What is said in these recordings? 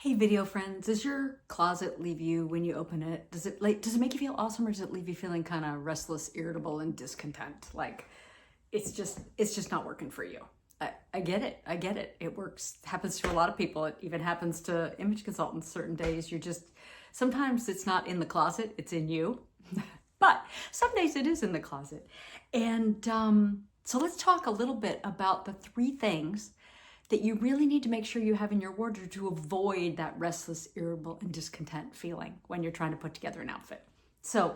Hey video friends, does your closet leave you when you open it? Does it make you feel awesome, or does it leave you feeling kind of restless, irritable, and discontent? Like it's just not working for you. I get it. I get it. It works. Happens to a lot of people. It even happens to image consultants certain days. Sometimes it's not in the closet, it's in you. But some days it is in the closet. And so let's talk a little bit about the 3 things that you really need to make sure you have in your wardrobe to avoid that restless, irritable, and discontent feeling when you're trying to put together an outfit. So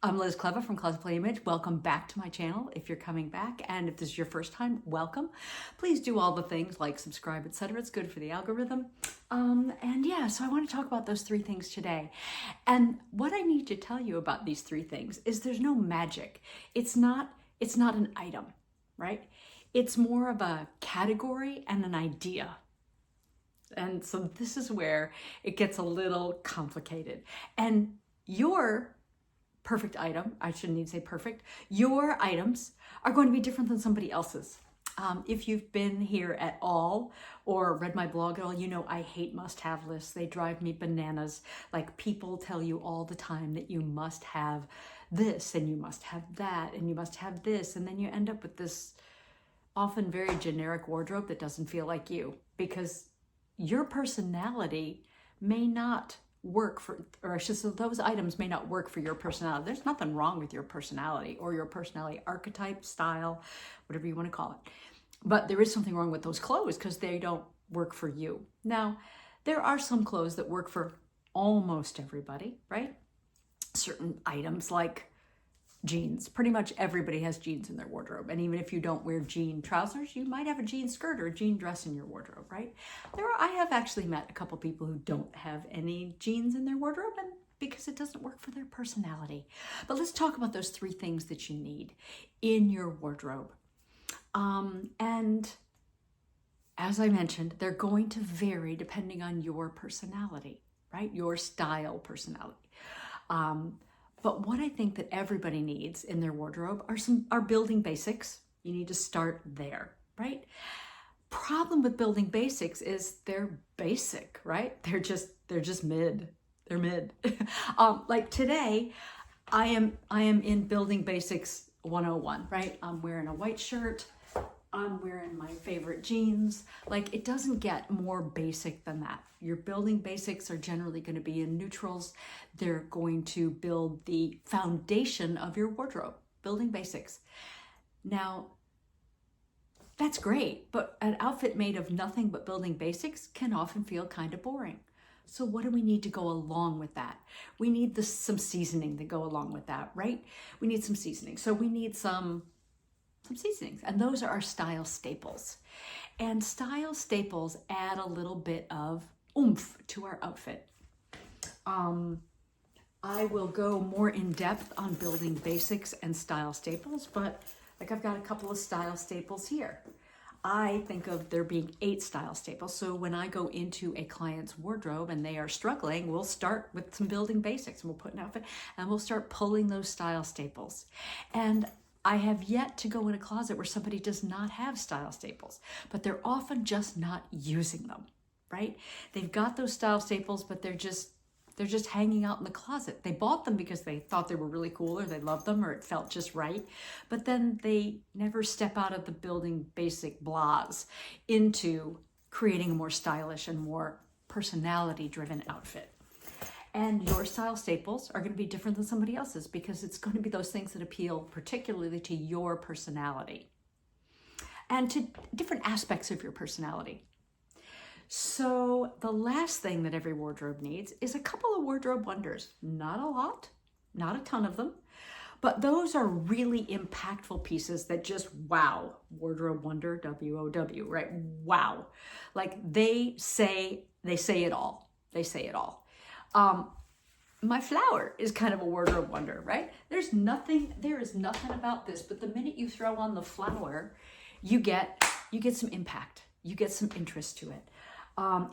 I'm Liz Cleva from Closetplayimage. Welcome back to my channel if you're coming back. And if this is your first time, welcome. Please do all the things like subscribe, etc. It's good for the algorithm. So I want to talk about those 3 things today. And what I need to tell you about these 3 things is there's no magic. It's not an item, right? It's more of a category and an idea. And so this is where it gets a little complicated. And your perfect item, I shouldn't even say perfect, your items are going to be different than somebody else's. If you've been here at all or read my blog at all, you know I hate must-have lists. They drive me bananas. Like, people tell you all the time that you must have this and you must have that and you must have this, and then you end up with this often very generic wardrobe that doesn't feel like you, because your personality may not work for, or I should say, those items may not work for your personality. There's nothing wrong with your personality or your personality archetype, style, whatever you want to call it. But there is something wrong with those clothes because they don't work for you. Now, there are some clothes that work for almost everybody, right? Certain items like jeans. Pretty much everybody has jeans in their wardrobe. And even if you don't wear jean trousers, you might have a jean skirt or a jean dress in your wardrobe, right? I have actually met a couple people who don't have any jeans in their wardrobe, and because it doesn't work for their personality. But let's talk about those 3 things that you need in your wardrobe. And as I mentioned, they're going to vary depending on your personality, right? Your style personality. But what I think that everybody needs in their wardrobe are building basics. You need to start there, right? Problem with building basics is they're basic, right? They're just mid. They're mid. Like today, I am in building basics 101, right? I'm wearing a white shirt. I'm wearing my favorite jeans. Like, it doesn't get more basic than that. Your building basics are generally going to be in neutrals. They're going to build the foundation of your wardrobe, building basics. Now, that's great, but an outfit made of nothing but building basics can often feel kind of boring. So what do we need to go along with that? We need some seasoning to go along with that, right? We need some seasoning. So we need some seasonings, and those are our style staples. And style staples add a little bit of oomph to our outfit. I will go more in depth on building basics and style staples, but like, I've got a couple of style staples here. I think of there being 8 style staples. So when I go into a client's wardrobe and they are struggling, we'll start with some building basics, and we'll put an outfit and we'll start pulling those style staples. And I have yet to go in a closet where somebody does not have style staples, but they're often just not using them, right? They've got those style staples, but they're just hanging out in the closet. They bought them because they thought they were really cool, or they loved them, or it felt just right. But then they never step out of the building basic blahs into creating a more stylish and more personality-driven outfit. And your style staples are going to be different than somebody else's, because it's going to be those things that appeal particularly to your personality and to different aspects of your personality. So the last thing that every wardrobe needs is a couple of wardrobe wonders. Not a lot, not a ton of them, but those are really impactful pieces that just wow. Wardrobe wonder, W-O-W, right? Wow. Like, they say it all. They say it all. My flower is kind of a wardrobe wonder, right? There is nothing about this, but the minute you throw on the flower, you get some impact. You get some interest to it.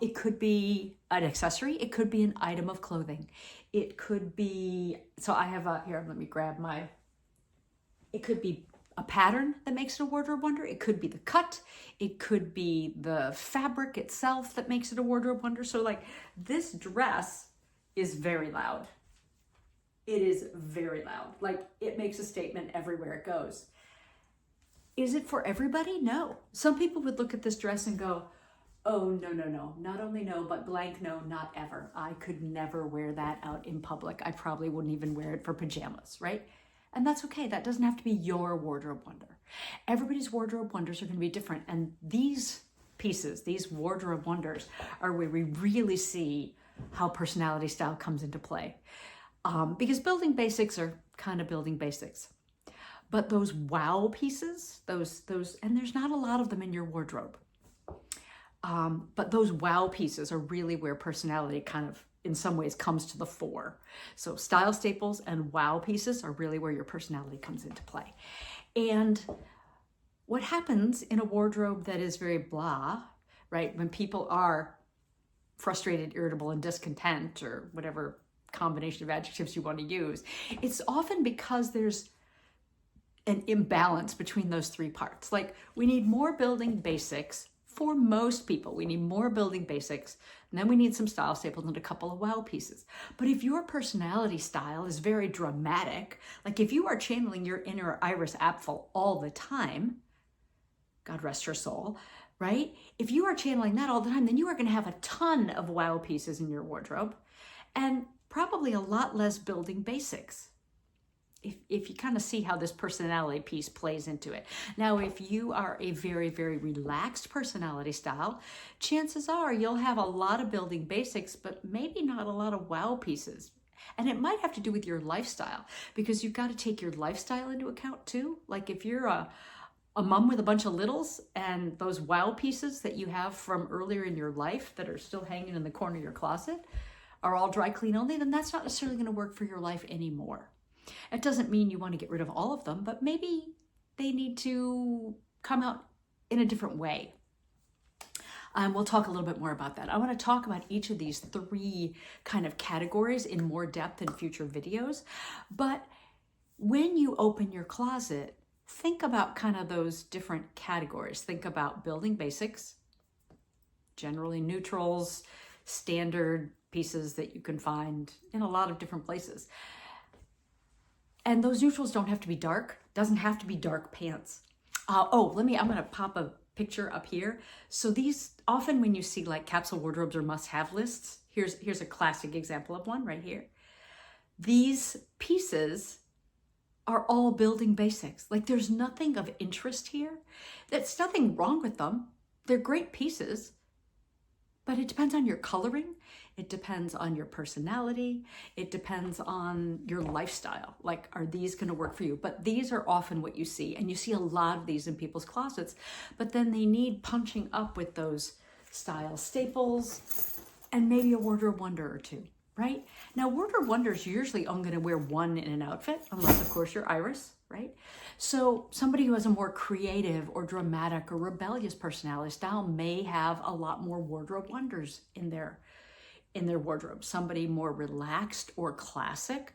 It could be an accessory. It could be an item of clothing. It could be, so I have here, let me grab it could be a pattern that makes it a wardrobe wonder. It could be the cut. It could be the fabric itself that makes it a wardrobe wonder. So like this dress is very loud. It is very loud. Like it makes a statement everywhere it goes. Is it for everybody? No. Some people would look at this dress and go, oh, no, no, no. Not only no, but blank, no, not ever. I could never wear that out in public. I probably wouldn't even wear it for pajamas, right? And that's okay. That doesn't have to be your wardrobe wonder. Everybody's wardrobe wonders are going to be different. And these pieces, these wardrobe wonders, are where we really see how personality style comes into play. Because building basics are kind of building basics. But those wow pieces, those, and there's not a lot of them in your wardrobe. But those wow pieces are really where personality kind of, in some ways, comes to the fore. So style staples and wow pieces are really where your personality comes into play. And what happens in a wardrobe that is very blah, right? When people are frustrated, irritable, and discontent, or whatever combination of adjectives you want to use, it's often because there's an imbalance between those three parts. Like we need more building basics. For most people, we need more building basics, and then we need some style staples and a couple of wow pieces. But if your personality style is very dramatic, like if you are channeling your inner Iris Apfel all the time, God rest her soul, right? If you are channeling that all the time, then you are going to have a ton of wow pieces in your wardrobe and probably a lot less building basics. If you kind of see how this personality piece plays into it. Now, if you are a very, very relaxed personality style, chances are you'll have a lot of building basics, but maybe not a lot of wow pieces. And it might have to do with your lifestyle, because you've got to take your lifestyle into account too. Like if you're a mom with a bunch of littles and those wow pieces that you have from earlier in your life that are still hanging in the corner of your closet are all dry clean only, then that's not necessarily going to work for your life anymore. It doesn't mean you want to get rid of all of them, but maybe they need to come out in a different way. We'll talk a little bit more about that. I want to talk about each of these three kind of categories in more depth in future videos. But when you open your closet, think about kind of those different categories. Think about building basics, generally neutrals, standard pieces that you can find in a lot of different places. And those neutrals don't have to be dark. Doesn't have to be dark pants. I'm going to pop a picture up here. So these, often when you see like capsule wardrobes or must-have lists, here's a classic example of one right here. These pieces are all building basics. Like there's nothing of interest here. There's nothing wrong with them. They're great pieces, but it depends on your coloring. It depends on your personality. It depends on your lifestyle. Like, are these going to work for you? But these are often what you see. And you see a lot of these in people's closets. But then they need punching up with those style staples and maybe a wardrobe wonder or two, right? Now, wardrobe wonders, you're usually only going to wear one in an outfit, unless, of course, you're Iris, right? So somebody who has a more creative or dramatic or rebellious personality style may have a lot more wardrobe wonders in their wardrobe. Somebody more relaxed or classic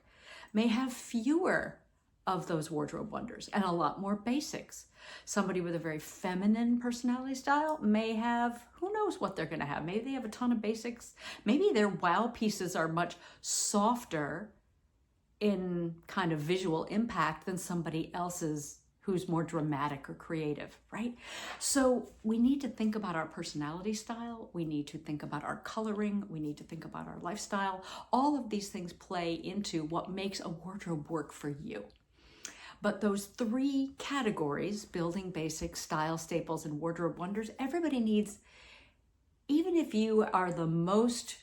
may have fewer of those wardrobe wonders and a lot more basics. Somebody with a very feminine personality style may have, who knows what they're going to have. Maybe they have a ton of basics. Maybe their wow pieces are much softer in kind of visual impact than somebody else's who's more dramatic or creative, right? So we need to think about our personality style. We need to think about our coloring. We need to think about our lifestyle. All of these things play into what makes a wardrobe work for you. But those three categories, building basics, style staples, and wardrobe wonders, everybody needs, even if you are the most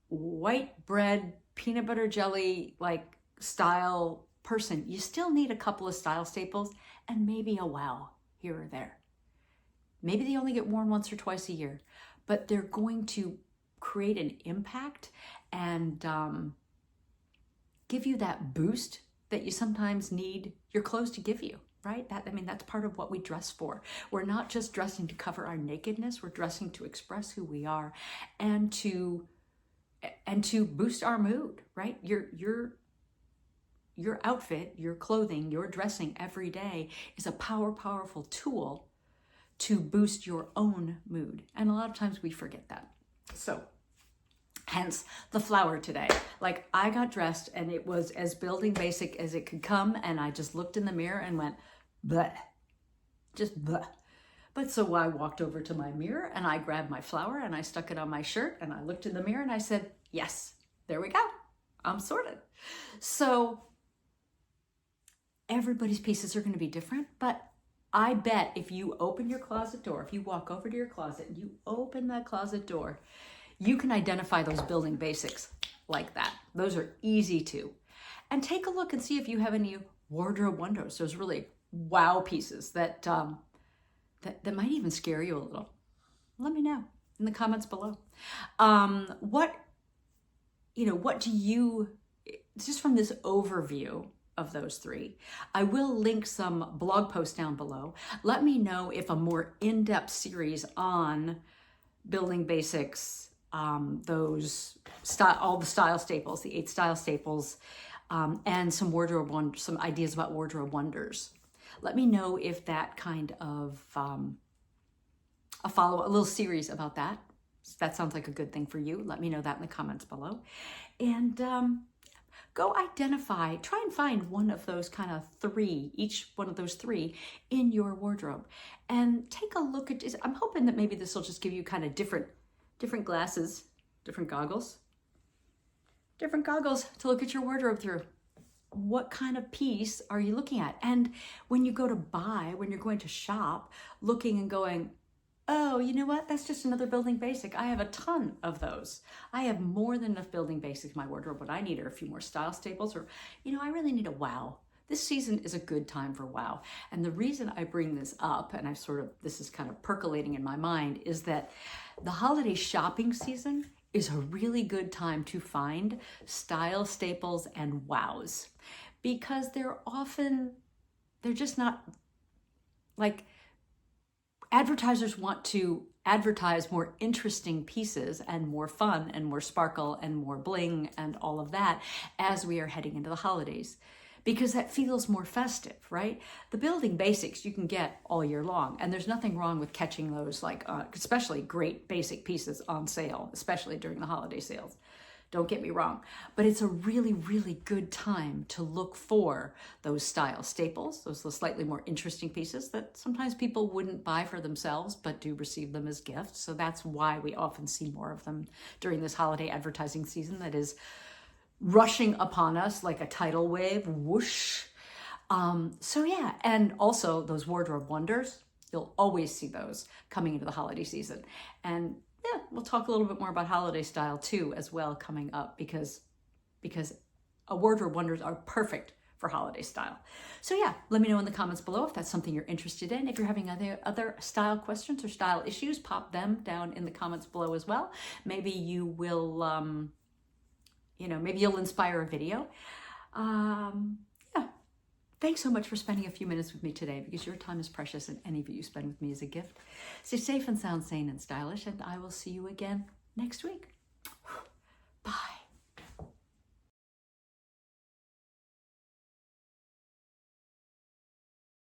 white bread, peanut butter jelly, like style person, you still need a couple of style staples and maybe a wow here or there. Maybe they only get worn once or twice a year, but they're going to create an impact and give you that boost that you sometimes need your clothes to give you, right? That's part of what we dress for. We're not just dressing to cover our nakedness, we're dressing to express who we are and to boost our mood, right? your outfit, your clothing, your dressing every day is a powerful tool to boost your own mood. And a lot of times we forget that. So hence the flower today. Like, I got dressed and it was as building basic as it could come. And I just looked in the mirror and went, bleh, just bleh. But so I walked over to my mirror and I grabbed my flower and I stuck it on my shirt and I looked in the mirror and I said, yes, there we go. I'm sorted. So everybody's pieces are going to be different, but I bet if you open your closet door, if you walk over to your closet and you open that closet door, you can identify those building basics like that. Those are easy to. And take a look and see if you have any wardrobe wonders. Those really wow pieces that that might even scare you a little. Let me know in the comments below. What do you, just from this overview of those three, I will link some blog posts down below. Let me know if a more in-depth series on building basics, all the style staples, the 8 style staples, and some ideas about wardrobe wonders. Let me know if that kind of a little series about that. That sounds like a good thing for you. Let me know that in the comments below. And go identify, try and find one of those kind of 3, each one of those 3 in your wardrobe. And take a look at, I'm hoping that maybe this will just give you kind of different glasses, different goggles to look at your wardrobe through. What kind of piece are you looking at? And when you go to buy, when you're going to shop, looking and going, oh, you know what? That's just another building basic. I have a ton of those. I have more than enough building basics in my wardrobe. What I need are a few more style staples, or, I really need a wow. This season is a good time for wow. And the reason I bring this up, and this is kind of percolating in my mind, is that the holiday shopping season is a really good time to find style staples and wows, because they're just not, like, advertisers want to advertise more interesting pieces and more fun and more sparkle and more bling and all of that as we are heading into the holidays, because that feels more festive, right? The building basics you can get all year long, and there's nothing wrong with catching those, like especially great basic pieces on sale, especially during the holiday sales. Don't get me wrong, but it's a really, really good time to look for those style staples, those slightly more interesting pieces that sometimes people wouldn't buy for themselves, but do receive them as gifts. So that's why we often see more of them during this holiday advertising season that is rushing upon us like a tidal wave, whoosh. So yeah, and also those wardrobe wonders, you'll always see those coming into the holiday season. And yeah, we'll talk a little bit more about holiday style too as well coming up, because wardrobe wonders are perfect for holiday style. So yeah, let me know in the comments below if that's something you're interested in. If you're having other style questions or style issues, pop them down in the comments below as well. Maybe you will, maybe you'll inspire a video. Yeah. Thanks so much for spending a few minutes with me today, because your time is precious and any of you spend with me is a gift. Stay safe and sound, sane and stylish, and I will see you again next week. Bye.